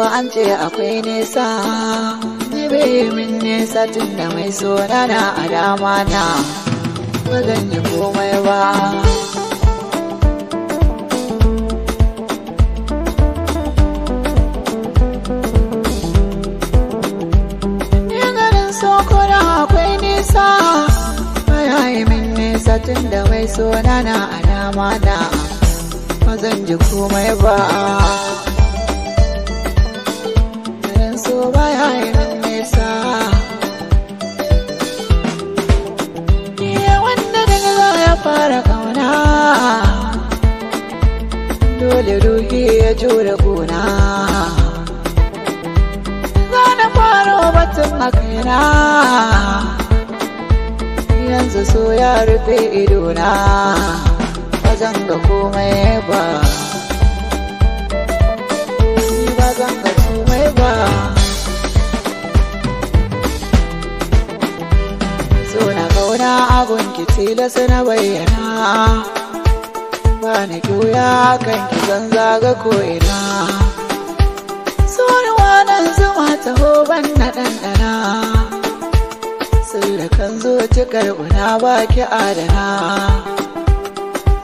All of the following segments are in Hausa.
an ce akwai nesa, ni bai min nesa tun da mai so na a dama na ba zan yi komai ba. Ni ganin so koda akwai nesa, baya yi min nesa tun da mai so na a dama na ba zan ji komai ba. So baya yi min nesa, iya wanda daga za ya fara kauna, dole ruhi ya jure kuna. Za na faro batun a kaina, yanzu so ya rufe idona, ba zan ga komai ba. Ba zan ga komai ba. Suna kauna abun ki tilas na bayyana, ba ni juya kan ki zan zaga ko'ina. Sonuwa nan zuma taho ban na ɗanɗana, sirrikan zuci karɓuna ba ki adana.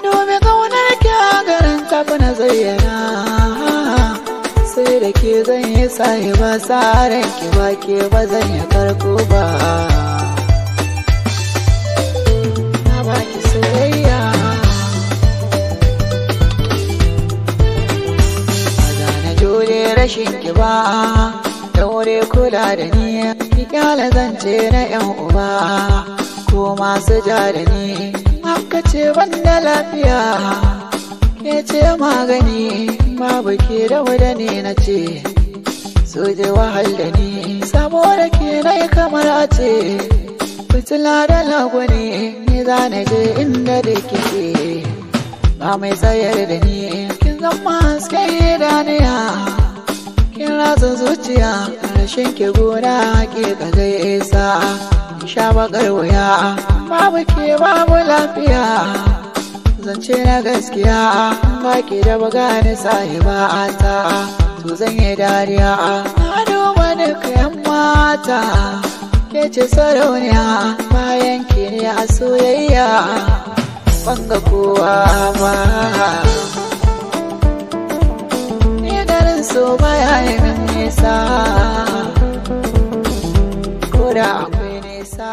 Domin kaunar ki a garin tafi na zayyana, sai da ke zan yi sahi ba sa ranki ba ke ba zan yi karko ba. Rashin ki ba, daure kula da ni, ki kyala zance na yan uba, ko masu ja da ni. Haka ce banda lafiya, ke ce magani, babu ke da ne na ce, so je wahal da ni, saboda ke na yi kamar a ce, fitila da lagwani, ni za na je inda da kike, ba mai tsayar da ni, kin zama haske idaniya. Kin ratsa zuciya, rashin ki gona ke ka zai isa, sha bakar wuya, babu ke babu lafiya. Zance na gaskiya, ba ki da bagani sahiba ta, to zan yi dariya. Na duba duka yan mata, ke ce sarauniya, bayan ki ne a soyayya, banga kowa ba. So baya yi min nesa, ko da akwai nesa.